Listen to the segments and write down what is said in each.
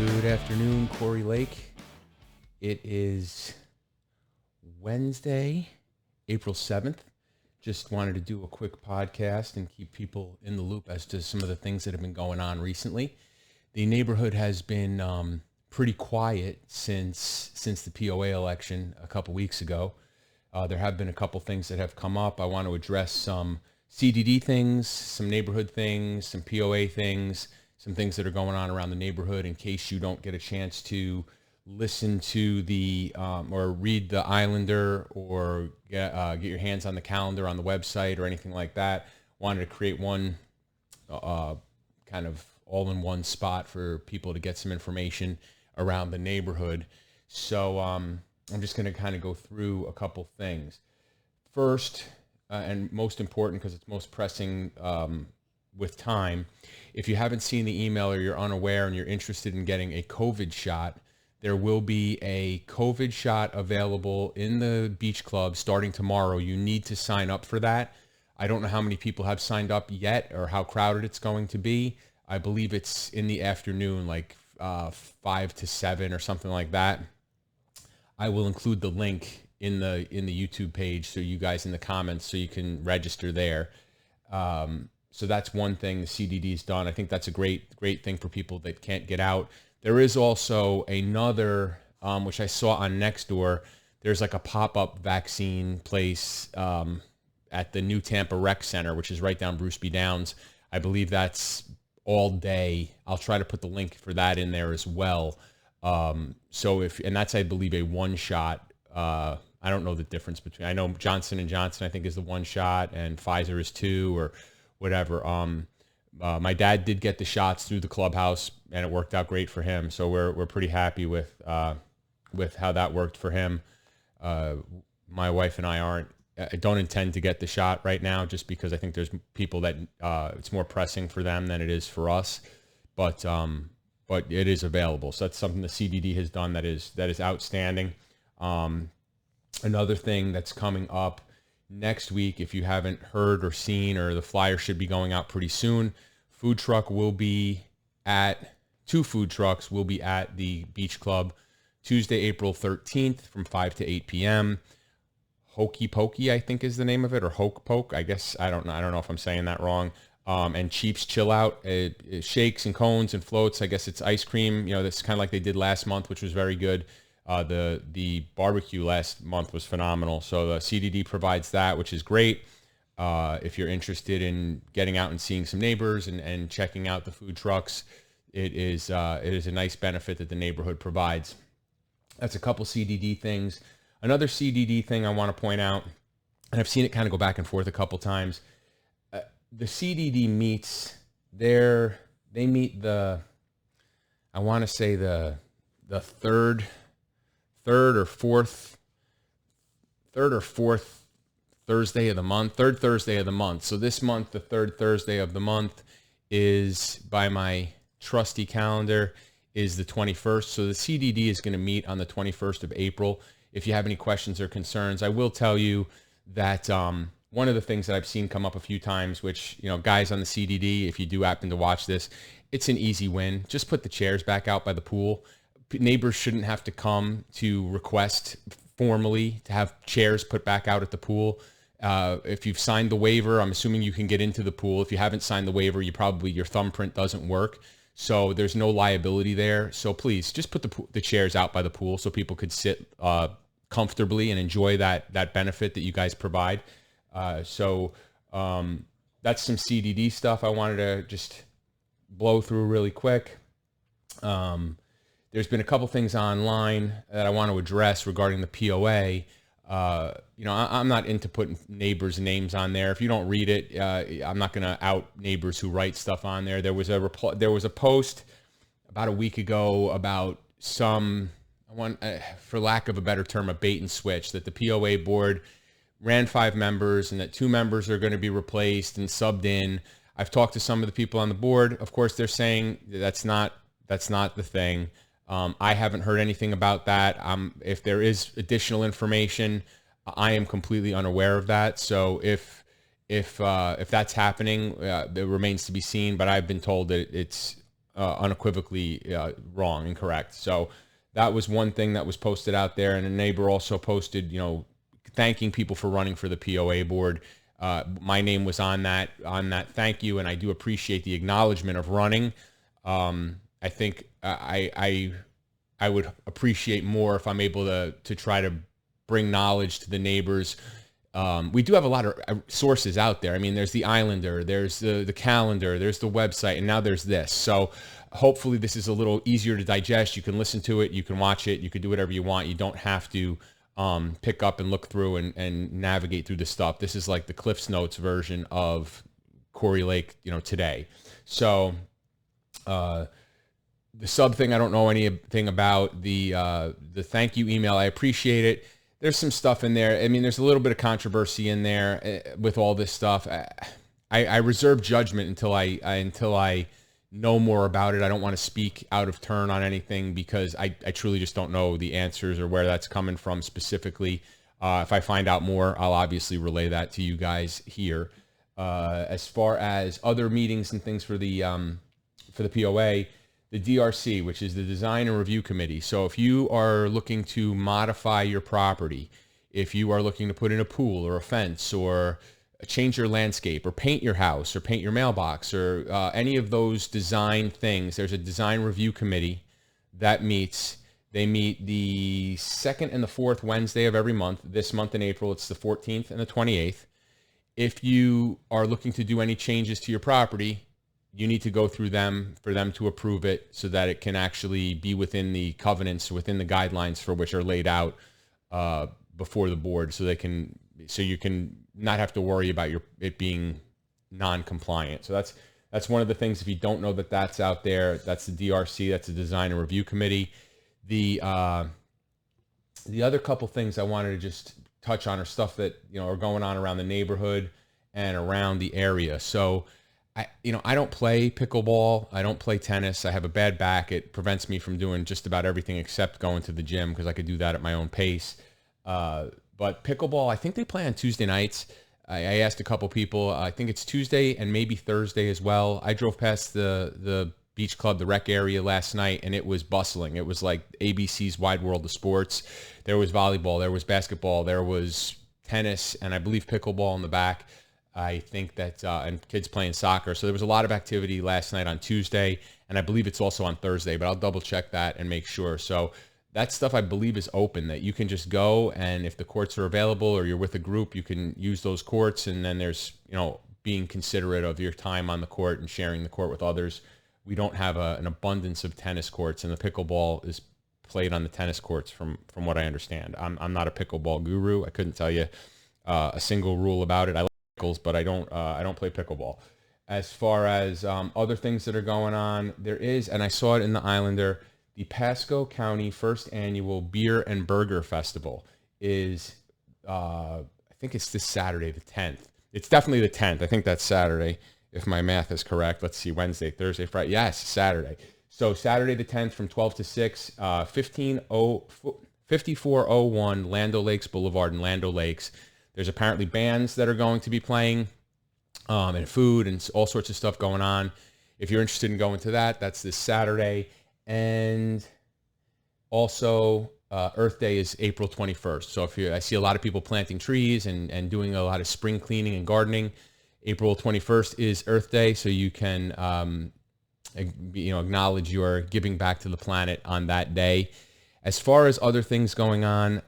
Good afternoon, Corey Lake. It is Wednesday, April 7th. Just wanted to do a quick podcast and keep people in the loop as to some of the things that have been going on recently. The neighborhood has been pretty quiet since the POA election a couple weeks ago. There have been a couple things that have come up. I want to address some CDD things, some neighborhood things, some POA things, some things that are going on around the neighborhood in case you don't get a chance to listen to the or read the Islander or get your hands on the calendar on the website or anything like that. Wanted to create one kind of all-in-one spot for people to get some information around the neighborhood. So I'm just going to kind of go through a couple things. First, and most important because it's most pressing with time, if you haven't seen the email or you're unaware and you're interested in getting a COVID shot, there will be a COVID shot available in the beach club starting tomorrow. You need to sign up for that. I don't know how many people have signed up yet or how crowded it's going to be. I believe it's in the afternoon, like 5 to 7 or something like that. I will include the link in the YouTube page, so you guys in the comments, so you can register there. So that's one thing the CDD's done. I think that's a great thing for people that can't get out. There is also another, which I saw on Nextdoor. There's like a pop-up vaccine place at the new Tampa Rec Center, which is right down Bruce B. Downs. I believe that's all day. I'll try to put the link for that in there as well. And that's, I believe, a one shot. I don't know the difference between, I know Johnson & Johnson, I think, is the one shot and Pfizer is 2 or whatever. My dad did get the shots through the clubhouse and it worked out great for him. So we're pretty happy with how that worked for him. My wife and I don't intend to get the shot right now, just because I think there's people that it's more pressing for them than it is for us. But it is available. So that's something the CDD has done that is outstanding. Another thing that's coming up next week, if you haven't heard or seen, or the flyer should be going out pretty soon, two food trucks will be at the beach club Tuesday, April 13th from 5 to 8 p.m. Hokey Pokey, I think, is the name of it, or Hoke Poke. I guess I don't know if I'm saying that wrong. And Cheap's Chill Out, it shakes and cones and floats. I guess it's ice cream. That's kind of like they did last month, which was very good. The barbecue last month was phenomenal. So the CDD provides that, which is great. If you're interested in getting out and seeing some neighbors and checking out the food trucks, it is a nice benefit that the neighborhood provides. That's a couple CDD things. Another CDD thing I want to point out, and I've seen it kind of go back and forth a couple times. The CDD meets the third or fourth Thursday of the month, third Thursday of the month. So this month, the third Thursday of the month is, by my trusty calendar, is the 21st. So the CDD is going to meet on the 21st of April. If you have any questions or concerns, I will tell you that one of the things that I've seen come up a few times, which, guys on the CDD, if you do happen to watch this, it's an easy win. Just put the chairs back out by the pool. Neighbors shouldn't have to come to request formally to have chairs put back out at the pool. If you've signed the waiver, I'm assuming you can get into the pool. If you haven't signed the waiver, your thumbprint doesn't work. So there's no liability there. So please just put the chairs out by the pool so people could sit comfortably and enjoy that benefit that you guys provide. So that's some CDD stuff I wanted to just blow through really quick. There's been a couple things online that I want to address regarding the POA. I'm not into putting neighbors' names on there. If you don't read it, I'm not going to out neighbors who write stuff on there. There was a post about a week ago about for lack of a better term, a bait and switch, that the POA board ran 5 members and that 2 members are going to be replaced and subbed in. I've talked to some of the people on the board. Of course, they're saying that's not the thing. I haven't heard anything about that. If there is additional information, I am completely unaware of that. So if that's happening, it remains to be seen. But I've been told that it's unequivocally wrong and correct. So that was one thing that was posted out there. And a neighbor also posted, thanking people for running for the POA board. My name was on that thank you, and I do appreciate the acknowledgement of running. I think I would appreciate more if I'm able to try to bring knowledge to the neighbors. We do have a lot of sources out there. I mean, there's the Islander, there's the calendar, there's the website, and now there's this. So hopefully this is a little easier to digest. You can listen to it, you can watch it, you can do whatever you want. You don't have to pick up and look through and navigate through the stuff. This is like the Cliff's Notes version of Quarry Lake, today. So the sub thing, I don't know anything about. The thank you email, I appreciate it. There's some stuff in there. I mean, there's a little bit of controversy in there with all this stuff. I reserve judgment until I know more about it. I don't want to speak out of turn on anything because I truly just don't know the answers or where that's coming from specifically. If I find out more, I'll obviously relay that to you guys here. As far as other meetings and things for the POA, the DRC, which is the Design and Review Committee. So if you are looking to modify your property, if you are looking to put in a pool or a fence or change your landscape or paint your house or paint your mailbox or any of those design things, there's a Design Review Committee that meets. They meet the second and the fourth Wednesday of every month. This month in April, it's the 14th and the 28th. If you are looking to do any changes to your property, you need to go through them for them to approve it so that it can actually be within the covenants, within the guidelines for which are laid out before the board, so you can not have to worry about it being non-compliant. So that's one of the things. If you don't know that's out there, that's the DRC, that's the Design and Review Committee. The other couple things I wanted to just touch on are stuff that are going on around the neighborhood and around the area. So I don't play pickleball. I don't play tennis. I have a bad back. It prevents me from doing just about everything except going to the gym because I could do that at my own pace. But pickleball, I think they play on Tuesday nights. I asked a couple people. I think it's Tuesday and maybe Thursday as well. I drove past the beach club, the rec area last night, and it was bustling. It was like ABC's Wide World of Sports. There was volleyball, there was basketball, there was tennis, and I believe pickleball in the back. I think that, and kids playing soccer. So there was a lot of activity last night on Tuesday, and I believe it's also on Thursday, but I'll double check that and make sure. So that stuff I believe is open, that you can just go, and if the courts are available or you're with a group, you can use those courts. And then there's, being considerate of your time on the court and sharing the court with others. We don't have an abundance of tennis courts, and the pickleball is played on the tennis courts from what I understand. I'm not a pickleball guru. I couldn't tell you a single rule about it. I like pickles, but I don't play pickleball. As far as other things that are going on, there is, and I saw it in the Islander, the Pasco County First Annual Beer and Burger Festival is, I think it's this Saturday, the 10th. It's definitely the 10th. I think that's Saturday, if my math is correct. Let's see, Wednesday, Thursday, Friday. Yes, Saturday. So Saturday the 10th from 12 to 6, 5401 Land O'Lakes Boulevard in Land O'Lakes. There's apparently bands that are going to be playing and food and all sorts of stuff going on. If you're interested in going to that, that's this Saturday. And also Earth Day is April 21st. So I see a lot of people planting trees and doing a lot of spring cleaning and gardening. April 21st is Earth Day, so you can acknowledge your giving back to the planet on that day. As far as other things going on,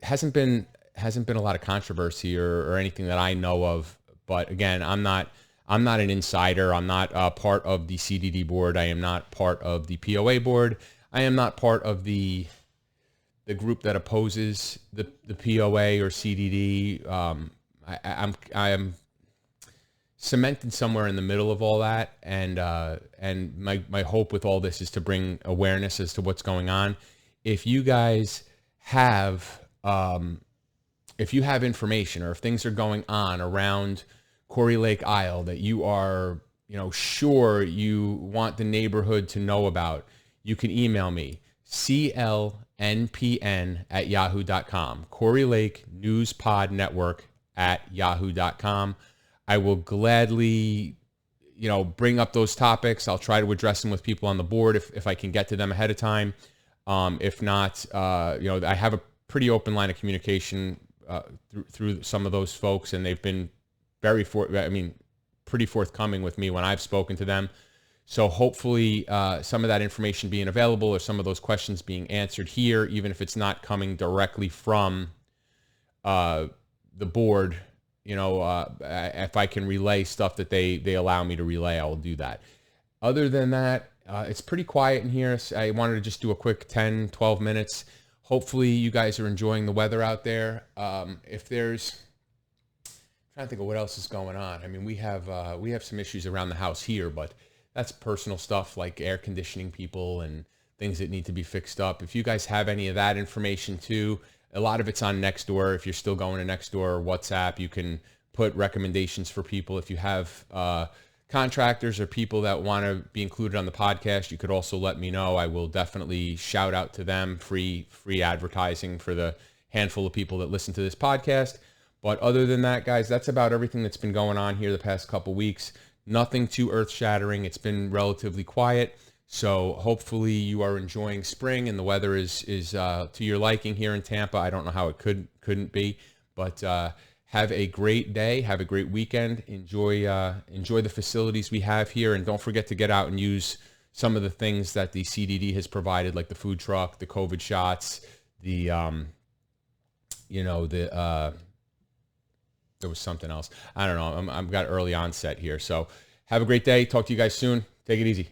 hasn't been a lot of controversy or anything that I know of. But again, I'm not an insider. I'm not part of the CDD board. I am not part of the POA board. I am not part of the group that opposes the POA or CDD. I am cemented somewhere in the middle of all that, and my hope with all this is to bring awareness as to what's going on. If you guys have information, or if things are going on around Quarry Lake Isle that you are, sure you want the neighborhood to know about, you can email me, CLNPN@yahoo.com, Quarry Lake News Pod Network @yahoo.com. I will gladly, bring up those topics. I'll try to address them with people on the board if I can get to them ahead of time. If not, I have a pretty open line of communication through some of those folks, and they've been pretty forthcoming with me when I've spoken to them. So hopefully some of that information being available or some of those questions being answered here, even if it's not coming directly from the board, if I can relay stuff that they allow me to relay, I will do that. Other than that, it's pretty quiet in here. I wanted to just do a quick 10, 12 minutes. Hopefully you guys are enjoying the weather out there. If there's, I'm trying to think of what else is going on. I mean, we have some issues around the house here, but that's personal stuff like air conditioning people and things that need to be fixed up. If you guys have any of that information too, a lot of it's on Nextdoor. If you're still going to Nextdoor or WhatsApp, you can put recommendations for people. If you have contractors or people that want to be included on the podcast, you could also let me know. I will definitely shout out to them, free advertising for the handful of people that listen to this podcast. But other than that, guys, that's about everything that's been going on here the past couple weeks. Nothing too earth-shattering. It's been relatively quiet. So hopefully you are enjoying spring and the weather is to your liking here in Tampa. I don't know how it couldn't be, but have a great day. Have a great weekend. Enjoy the facilities we have here, and don't forget to get out and use some of the things that the CDD has provided, like the food truck, the COVID shots, there was something else. I don't know. I've got early onset here. So have a great day. Talk to you guys soon. Take it easy.